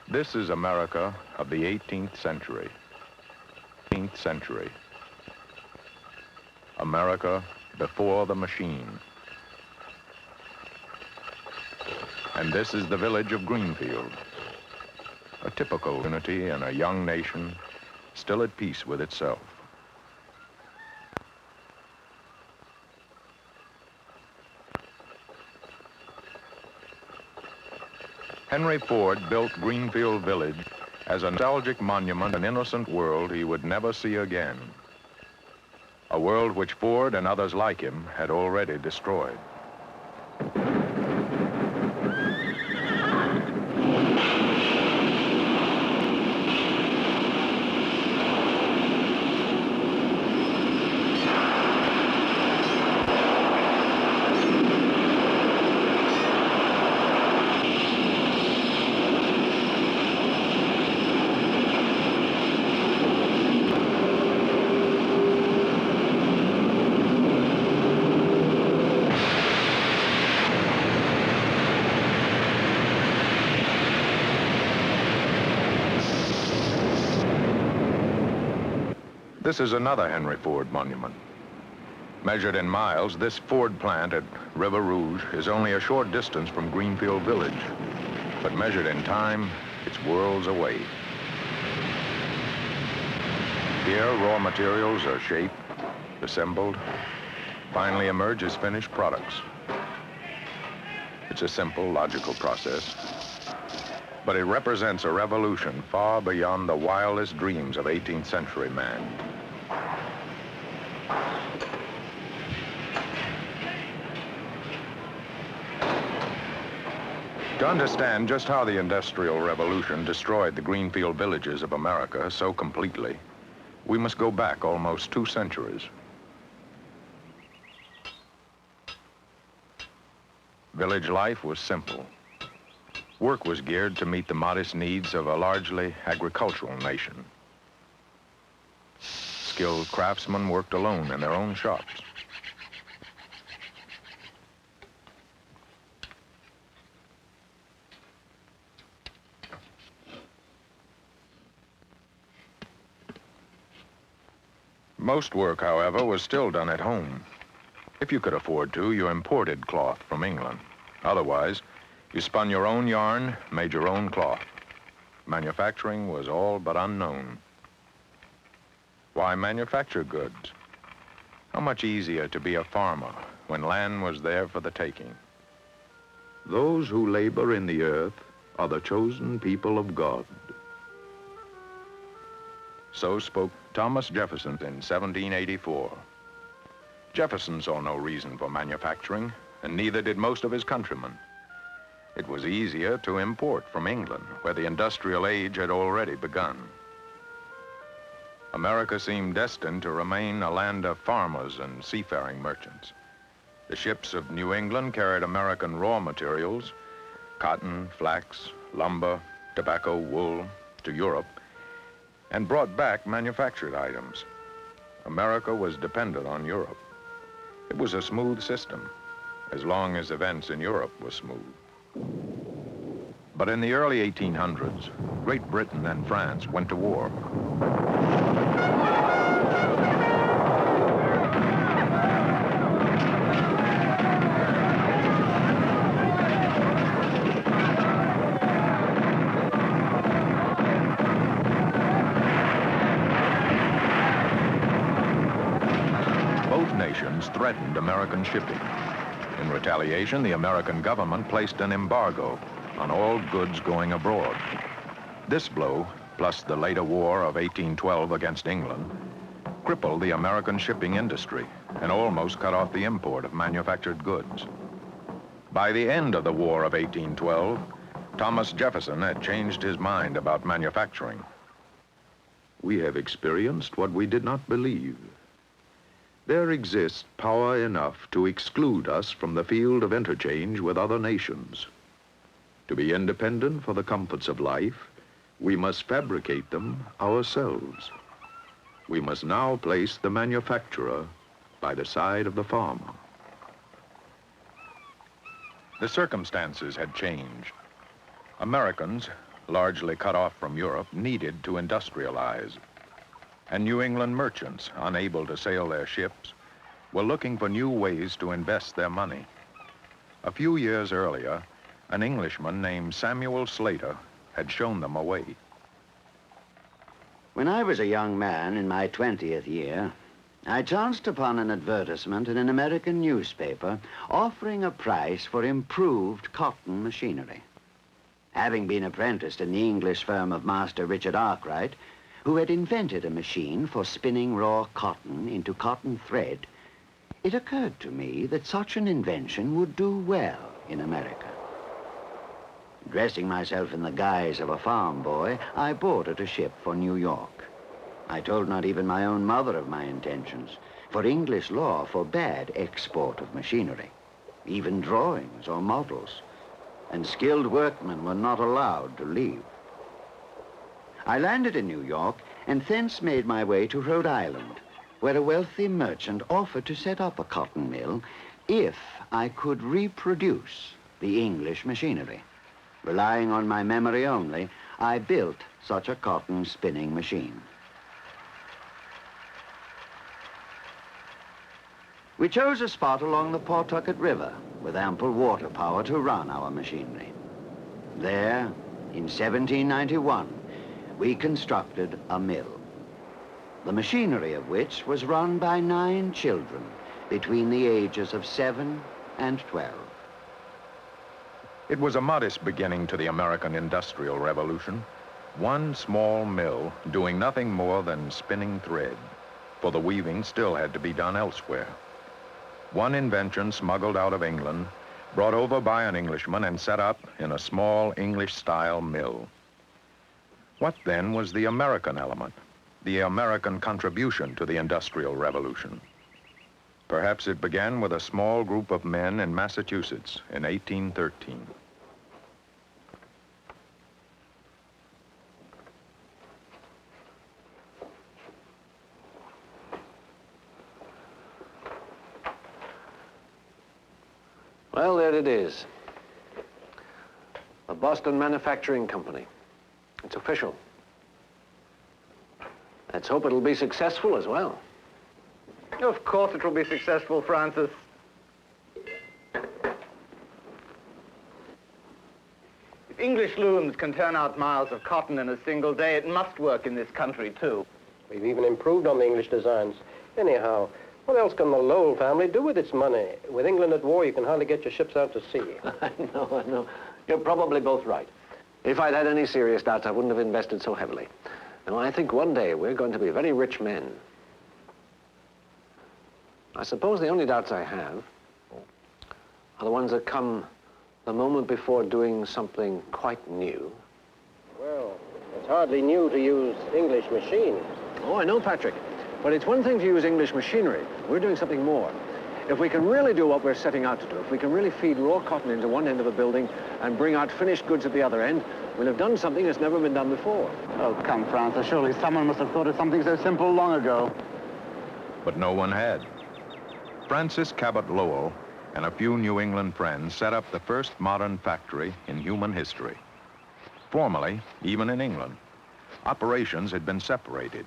This is America of the 18th century. 18th century. America before the machine. And this is the village of Greenfield, a typical unity in a young nation still at peace with itself. Henry Ford built Greenfield Village as a nostalgic monument, an innocent world he would never see again. A world which Ford and others like him had already destroyed. This is another Henry Ford monument. Measured in miles, this Ford plant at River Rouge is only a short distance from Greenfield Village. But measured in time, it's worlds away. Here, raw materials are shaped, assembled, finally emerge as finished products. It's a simple, logical process, but it represents a revolution far beyond the wildest dreams of 18th century man. To understand just how the Industrial Revolution destroyed the Greenfield villages of America so completely, we must go back almost 2 centuries. Village life was simple. Work was geared to meet the modest needs of a largely agricultural nation. Skilled craftsmen worked alone in their own shops. Most work, however, was still done at home. If you could afford to, you imported cloth from England. Otherwise, you spun your own yarn, made your own cloth. Manufacturing was all but unknown. Why manufacture goods? How much easier to be a farmer when land was there for the taking. Those who labor in the earth are the chosen people of God. So spoke Thomas Jefferson in 1784. Jefferson saw no reason for manufacturing, and neither did most of his countrymen. It was easier to import from England, where the industrial age had already begun. America seemed destined to remain a land of farmers and seafaring merchants. The ships of New England carried American raw materials, cotton, flax, lumber, tobacco, wool, to Europe, and brought back manufactured items. America was dependent on Europe. It was a smooth system, as long as events in Europe were smooth. But in the early 1800s, Great Britain and France went to war. Threatened American shipping. In retaliation, the American government placed an embargo on all goods going abroad. This blow, plus the later war of 1812 against England, crippled the American shipping industry and almost cut off the import of manufactured goods. By the end of the War of 1812, Thomas Jefferson had changed his mind about manufacturing. We have experienced what we did not believe. There exists power enough to exclude us from the field of interchange with other nations. To be independent for the comforts of life, we must fabricate them ourselves. We must now place the manufacturer by the side of the farmer. The circumstances had changed. Americans, largely cut off from Europe, needed to industrialize. And New England merchants, unable to sail their ships, were looking for new ways to invest their money. A few years earlier, an Englishman named Samuel Slater had shown them a way. When I was a young man in my 20th year, I chanced upon an advertisement in an American newspaper offering a price for improved cotton machinery. Having been apprenticed in the English firm of Master Richard Arkwright, who had invented a machine for spinning raw cotton into cotton thread, it occurred to me that such an invention would do well in America. Dressing myself in the guise of a farm boy, I boarded a ship for New York. I told not even my own mother of my intentions, for English law forbade export of machinery, even drawings or models, and skilled workmen were not allowed to leave. I landed in New York and thence made my way to Rhode Island, where a wealthy merchant offered to set up a cotton mill if I could reproduce the English machinery. Relying on my memory only, I built such a cotton spinning machine. We chose a spot along the Pawtucket River with ample water power to run our machinery. There, in 1791, we constructed a mill, the machinery of which was run by 9 children between the ages of 7 and 12. It was a modest beginning to the American Industrial Revolution. One small mill doing nothing more than spinning thread, for the weaving still had to be done elsewhere. One invention smuggled out of England, brought over by an Englishman and set up in a small English-style mill. What then was the American element, the American contribution to the Industrial Revolution? Perhaps it began with a small group of men in Massachusetts in 1813. Well, there it is. The Boston Manufacturing Company. It's official. Let's hope it'll be successful as well. Of course it will be successful, Francis. If English looms can turn out miles of cotton in a single day, it must work in this country, too. We've even improved on the English designs. Anyhow, what else can the Lowell family do with its money? With England at war, you can hardly get your ships out to sea. I know. You're probably both right. If I'd had any serious doubts, I wouldn't have invested so heavily. And I think one day we're going to be very rich men. I suppose the only doubts I have are the ones that come the moment before doing something quite new. Well, it's hardly new to use English machines. Oh, I know, Patrick. But it's one thing to use English machinery. We're doing something more. If we can really do what we're setting out to do, if we can really feed raw cotton into one end of a building and bring out finished goods at the other end, we'll have done something that's never been done before. Oh, come, Francis, surely someone must have thought of something so simple long ago. But no one had. Francis Cabot Lowell and a few New England friends set up the first modern factory in human history. Formerly, even in England, operations had been separated.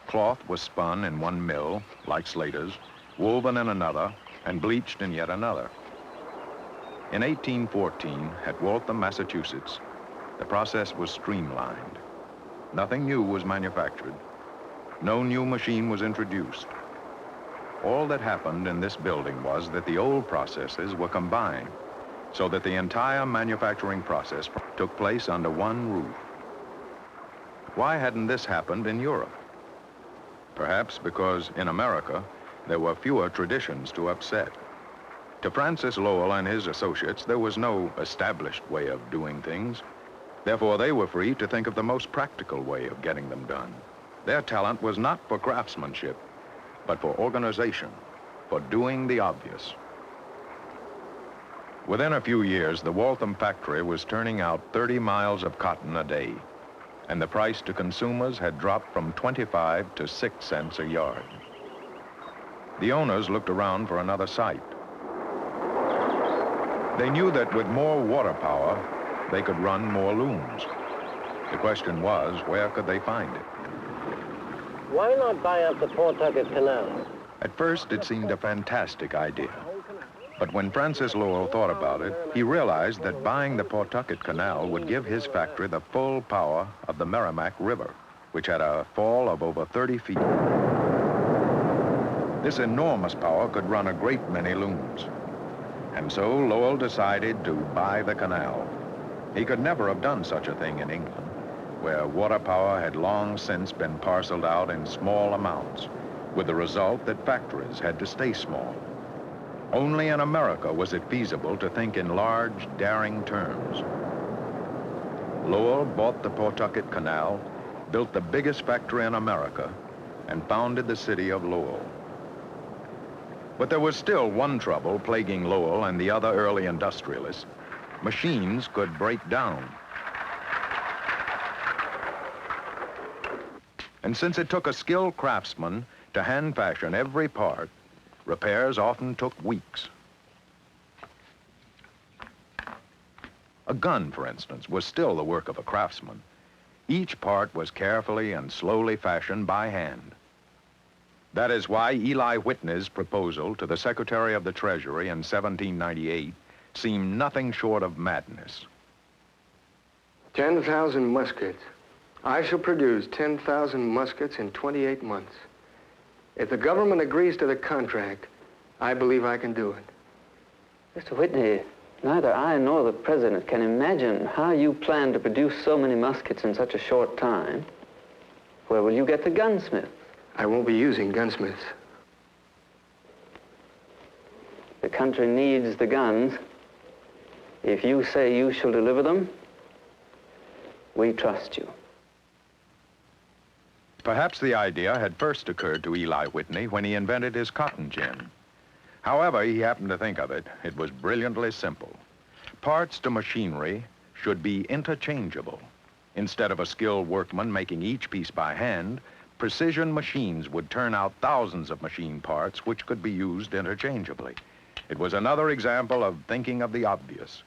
Cloth was spun in one mill, like Slater's, woven in another, and bleached in yet another. In 1814, at Waltham, Massachusetts, the process was streamlined. Nothing new was manufactured. No new machine was introduced. All that happened in this building was that the old processes were combined so that the entire manufacturing process took place under one roof. Why hadn't this happened in Europe? Perhaps because in America, there were fewer traditions to upset. To Francis Lowell and his associates, there was no established way of doing things. Therefore, they were free to think of the most practical way of getting them done. Their talent was not for craftsmanship, but for organization, for doing the obvious. Within a few years, the Waltham factory was turning out 30 miles of cotton a day, and the price to consumers had dropped from 25 to 6 cents a yard. The owners looked around for another site. They knew that with more water power, they could run more looms. The question was, where could they find it? Why not buy up the Pawtucket Canal? At first, it seemed a fantastic idea. But when Francis Lowell thought about it, he realized that buying the Pawtucket Canal would give his factory the full power of the Merrimack River, which had a fall of over 30 feet. This enormous power could run a great many looms. And so Lowell decided to buy the canal. He could never have done such a thing in England, where water power had long since been parceled out in small amounts, with the result that factories had to stay small. Only in America was it feasible to think in large, daring terms. Lowell bought the Pawtucket Canal, built the biggest factory in America, and founded the city of Lowell. But there was still one trouble plaguing Lowell and the other early industrialists. Machines could break down. And since it took a skilled craftsman to hand fashion every part, repairs often took weeks. A gun, for instance, was still the work of a craftsman. Each part was carefully and slowly fashioned by hand. That is why Eli Whitney's proposal to the Secretary of the Treasury in 1798 seemed nothing short of madness. 10,000 muskets. I shall produce 10,000 muskets in 28 months. If the government agrees to the contract, I believe I can do it. Mr. Whitney, neither I nor the President can imagine how you plan to produce so many muskets in such a short time. Where will you get the gunsmiths? I won't be using gunsmiths. The country needs the guns. If you say you shall deliver them, we trust you. Perhaps the idea had first occurred to Eli Whitney when he invented his cotton gin. However he happened to think of it, it was brilliantly simple. Parts to machinery should be interchangeable. Instead of a skilled workman making each piece by hand, precision machines would turn out thousands of machine parts which could be used interchangeably. It was another example of thinking of the obvious.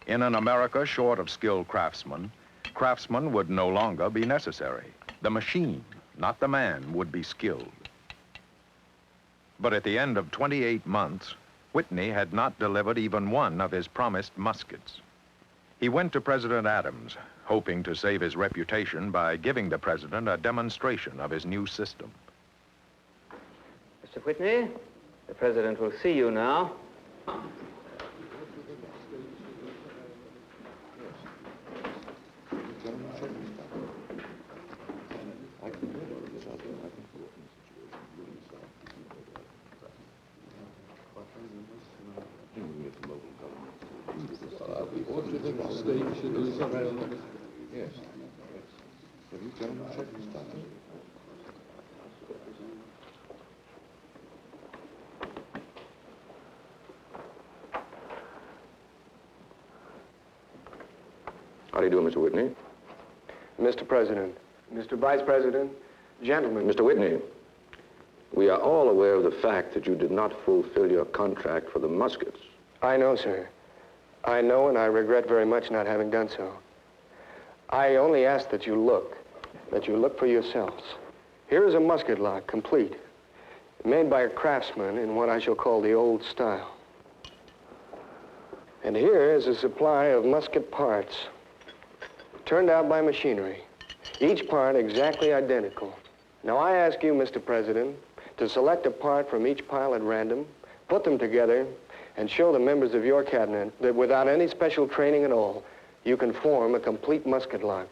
In an America short of skilled craftsmen, craftsmen would no longer be necessary. The machine, not the man, would be skilled. But at the end of 28 months, Whitney had not delivered even one of his promised muskets. He went to President Adams, hoping to save his reputation by giving the president a demonstration of his new system. Mr. Whitney, the President will see you now. How do you do, Mr. Whitney? Mr. President, Mr. Vice President, gentlemen. Mr. Whitney, we are all aware of the fact that you did not fulfill your contract for the muskets. I know, sir. I know, and I regret very much not having done so. I only ask that you look for yourselves. Here is a musket lock, complete, made by a craftsman in what I shall call the old style. And here is a supply of musket parts, turned out by machinery, each part exactly identical. Now I ask you, Mr. President, to select a part from each pile at random, put them together, and show the members of your cabinet that without any special training at all, you can form a complete musket lock.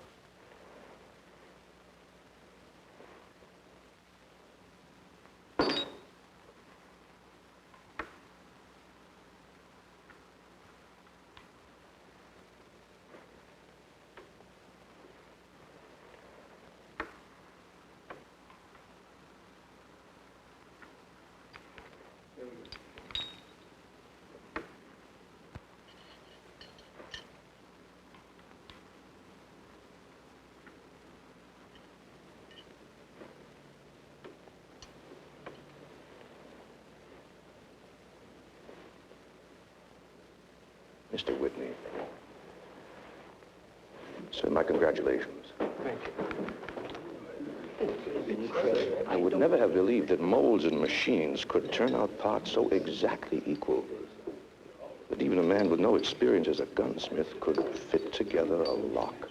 Mr. Whitney, Sir, my congratulations. Thank you. I would never have believed that molds and machines could turn out parts so exactly equal. That even a man with no experience as a gunsmith could fit together a lock.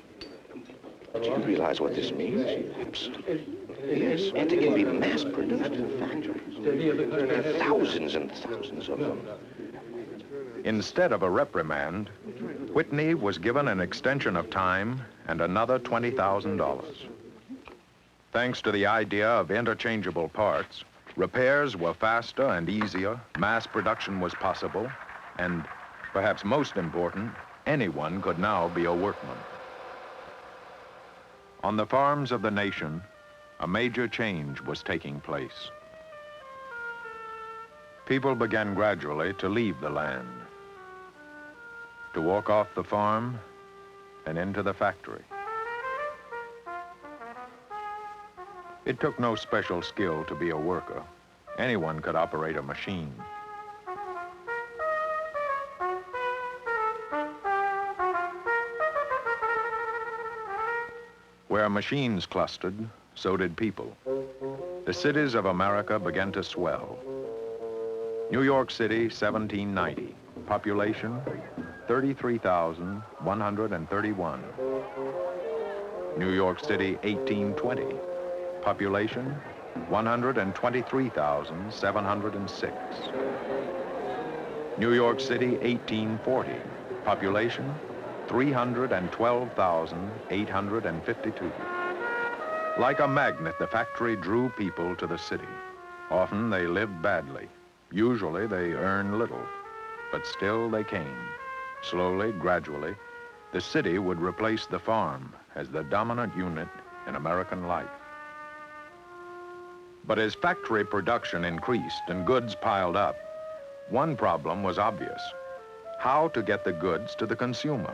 Do you realize what this means? Absolutely. Yes, and it can be mass-produced in factories. Thousands and thousands of them. Instead of a reprimand, Whitney was given an extension of time and another $20,000. Thanks to the idea of interchangeable parts, repairs were faster and easier, mass production was possible, and, perhaps most important, anyone could now be a workman. On the farms of the nation, a major change was taking place. People began gradually to leave the land, to walk off the farm and into the factory. It took no special skill to be a worker. Anyone could operate a machine. Where machines clustered, so did people. The cities of America began to swell. New York City, 1790. Population, 33,131. New York City, 1820. Population, 123,706. New York City, 1840. Population, 312,852. Like a magnet, the factory drew people to the city. Often they lived badly. Usually they earned little, but still they came. Slowly, gradually, the city would replace the farm as the dominant unit in American life. But as factory production increased and goods piled up, one problem was obvious: how to get the goods to the consumer.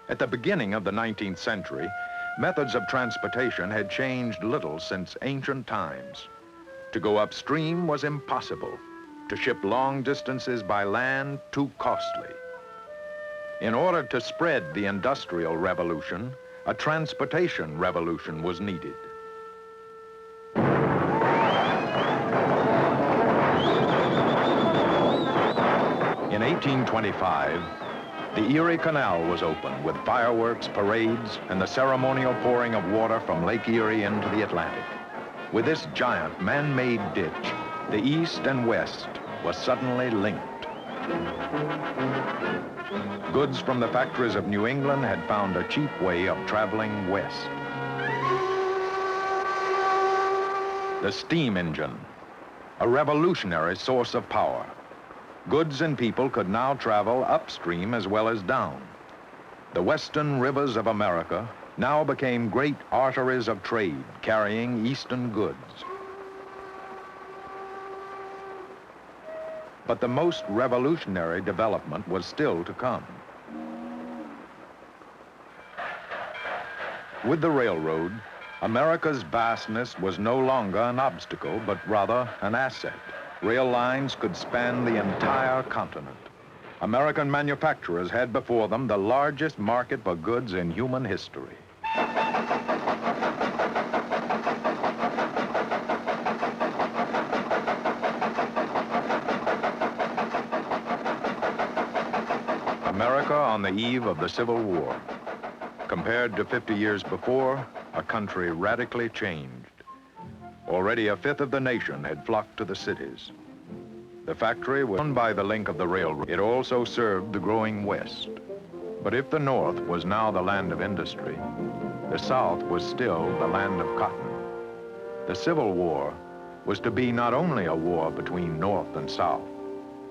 At the beginning of the 19th century, methods of transportation had changed little since ancient times. To go upstream was impossible. To ship long distances by land, too costly. In order to spread the Industrial Revolution, a transportation revolution was needed. In 1825, the Erie Canal was opened with fireworks, parades, and the ceremonial pouring of water from Lake Erie into the Atlantic. With this giant man-made ditch, the East and West was suddenly linked. Goods from the factories of New England had found a cheap way of traveling west. The steam engine, a revolutionary source of power. Goods and people could now travel upstream as well as down. The western rivers of America now became great arteries of trade, carrying eastern goods. But the most revolutionary development was still to come. With the railroad, America's vastness was no longer an obstacle, but rather an asset. Rail lines could span the entire continent. American manufacturers had before them the largest market for goods in human history. America on the eve of the Civil War. Compared to 50 years before, a country radically changed. Already a fifth of the nation had flocked to the cities. The factory was owned by the link of the railroad. It also served the growing West. But if the North was now the land of industry, the South was still the land of cotton. The Civil War was to be not only a war between North and South,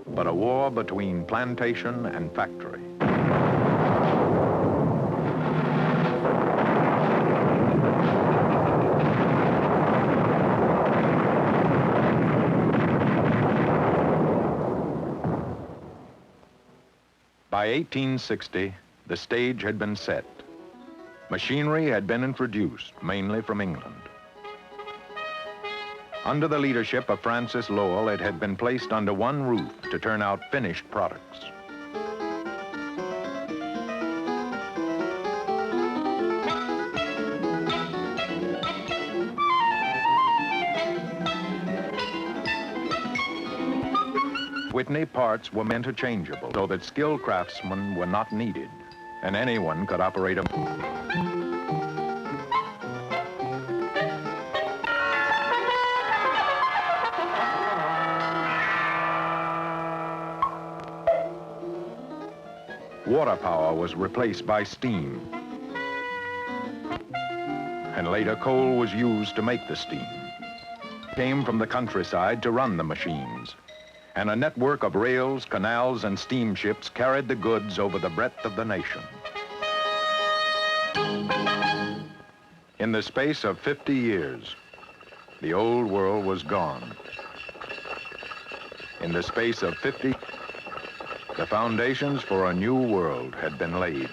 but a war between plantation and factory. By 1860, the stage had been set. Machinery had been introduced, mainly from England. Under the leadership of Francis Lowell, it had been placed under one roof to turn out finished products. Whitney parts were interchangeable, so that skilled craftsmen were not needed, and anyone could operate a... Water power was replaced by steam, and later coal was used to make the steam. Came from the countryside to run the machines, and a network of rails, canals, and steamships carried the goods over the breadth of the nation. In the space of 50 years, the old world was gone. In the space of 50, the foundations for a new world had been laid.